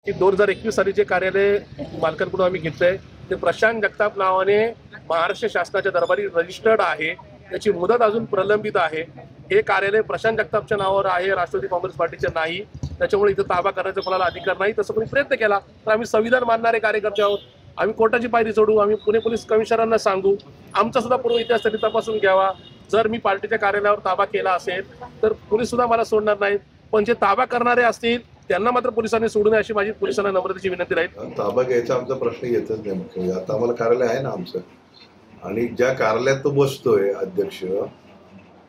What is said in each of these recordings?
की 2021 साली जे कार्यालय मालकांकडून आम्ही घेतलंय ते प्रशांत जगताप नावाने महाराष्ट्र शासनाच्या दरबारी रजिस्टर्ड आहे. त्याची मुदत अजून प्रलंबित आहे. हे कार्यालय प्रशांत जगतापच्या नावावर आहे, राष्ट्रवादी काँग्रेस पार्टीचे नाही. त्याच्यामुळे इथं ताबा करण्याचा कोणाला अधिकार नाही. तसं कोणी प्रयत्न केला तर आम्ही संविधान मानणारे कार्यकर्ते आहोत. आम्ही कोर्टाची पायरी चढू, आम्ही पुणे पोलीस कमिशनरांना सांगू, आमचा सुद्धा पूर्व इतिहास त्यांनी तपासून घ्यावा. जर मी पार्टीच्या कार्यालयावर ताबा केला असेल तर पोलीस सुद्धा मला सोडणार नाहीत. पण जे ताबा करणारे असतील त्यांना मात्र पोलिसांनी सोडू नये अशी माझी पोलिसांना नम्रतेची विनंती राहील. ताबा घ्यायचा आमचा प्रश्न येतच नाही. मुख्य आता आम्हाला कार्यालय आहे ना आमचं, आणि ज्या कार्यालयात तो बसतोय अध्यक्ष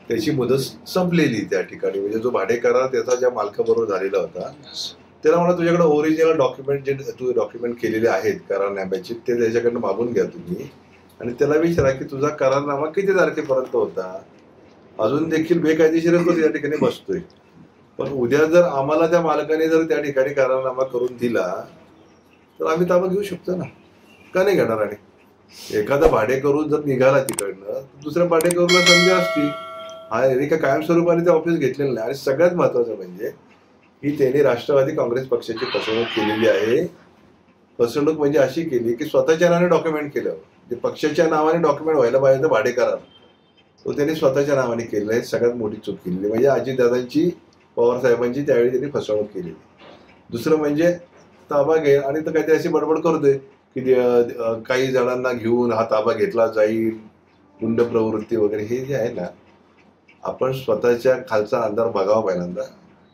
त्याची मुदत संपलेली त्या ठिकाणी. म्हणजे जो भाडेकरार त्याचा ज्या मालकाबरोबर झालेला होता त्याला म्हणा तुझ्याकडे ओरिजिनल डॉक्युमेंट जे तू डॉक्युमेंट केलेले आहेत करारनाम्याचे ते त्याच्याकडनं मागून घ्या तुम्ही, आणि त्याला विचारा की तुझा करारनामा किती तारखेपर्यंत होता. अजून देखील बेकायदेशीर तो त्या ठिकाणी बसतोय. पण उद्या जर आम्हाला त्या मालकाने जर त्या ठिकाणी करारनामा करून दिला तर आम्ही ताबा घेऊ शकतो ना, का नाही घेणार. आणि एखादा भाडेकरू जर निघाला तिकडनं दुसऱ्या भाडेकरूला संधी असती. हा एका कायमस्वरूपाने ते ऑफिस घेतलेलं नाही. आणि सगळ्यात महत्वाचं म्हणजे की त्यांनी राष्ट्रवादी काँग्रेस पक्षाची फसवणूक केलेली आहे. फसवणूक म्हणजे अशी केली की स्वतःच्या नावाने डॉक्युमेंट केलं. जे पक्षाच्या नावाने डॉक्युमेंट व्हायला पाहिजे भाडेकरार तो त्यांनी स्वतःच्या नावाने केलं. हे सगळ्यात मोठी चूक केलेली. म्हणजे अजितदादांची पवार साहेबांची त्यावेळी त्यांनी फसवणूक केली. दुसरं म्हणजे ताबा घे आणि तर काहीतरी अशी बडबड करतोय की काही जणांना घेऊन हा ताबा घेतला जाईल, गुंड प्रवृत्ती वगैरे. हे जे आहे ना, आपण स्वतःच्या खालचा अंधार बघावा पहिल्यांदा.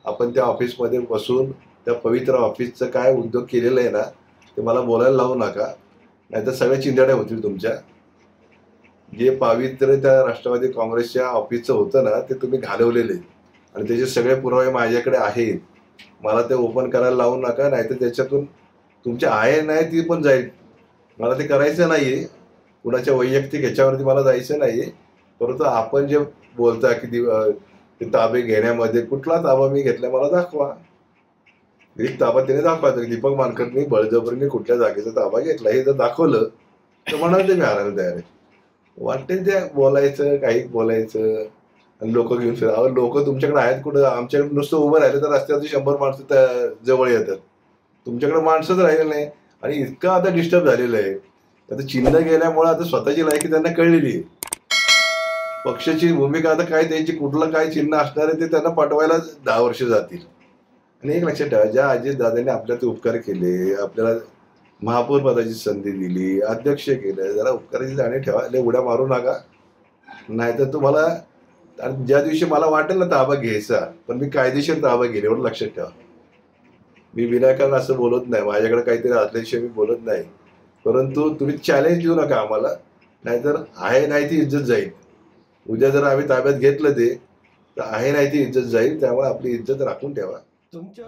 आपण त्या ऑफिसमध्ये बसून त्या पवित्र ऑफिसचं काय उद्योग केलेलं आहे ना ते मला बोलायला लावू नका, नाहीतर सगळ्या चिंध्याड्या होतील तुमच्या. जे पावित्र्य त्या राष्ट्रवादी काँग्रेसच्या ऑफिसचं होतं ना ते तुम्ही घालवलेले, आणि त्याचे सगळे पुरावे माझ्याकडे आहेत. मला ते ओपन करायला लावू नका, नाहीतर त्याच्यातून तुमची आहे नाही ती पण जाईल. मला ते करायचं नाहीये, कुणाच्या वैयक्तिक ह्याच्यावरती मला जायचं नाहीये. परंतु आपण जे बोलता की ते ताबे घेण्यामध्ये कुठला ताबा मी घेतला मला दाखवा. एक ताबा त्याने दाखवायचा की दीपक मानकरनी बळजबरीने कुठल्या जागेचा ताबा घेतला हे जर दाखवलं तर म्हणाल ते मी हारायला तयार आहे. वाटेल ते बोलायचं, काही बोलायचं आणि लोक घेऊन फिरा. लोक तुमच्याकडे आहेत कुठं? आमच्याकडे नुसतं उभं राहिलं तर रस्त्यावरती 100 माणसं जवळ येतात. तुमच्याकडे माणसंच राहिलं नाही. आणि इतकं आता डिस्टर्ब झालेलं आहे. आता चिन्ह गेल्यामुळे आता स्वतःची लायकी त्यांना कळलेली आहे. पक्षाची भूमिका आता काय त्यांची कुठलं काय चिन्ह असणार आहे ते त्यांना पटवायला 10 वर्ष जातील. आणि एक लक्षात ठेवा, ज्या अजितदादांनी आपल्याला ते उपकार केले, आपल्याला महापौर पदाची संधी दिली, अध्यक्ष केलं, जरा उपकाराची जाणीव ठेवा. उड्या मारू नका, नाहीतर तुम्हाला ज्या दिवशी मला वाटेल ना ताबा घ्यायचा पण मी कायदेशीर ताबा घेईल एवढं लक्षात ठेवा. मी विनाकारण असं बोलत नाही, माझ्याकडे काहीतरी असल्याशिवाय मी बोलत नाही. परंतु तुम्ही चॅलेंज देऊ नका आम्हाला, नाहीतर आहे नाही ती इज्जत जाईल. उद्या जर आम्ही ताब्यात घेतलं ते तर आहे नाही ती इज्जत जाईल. त्यामुळे आपली इज्जत राखून ठेवा. तुमच्या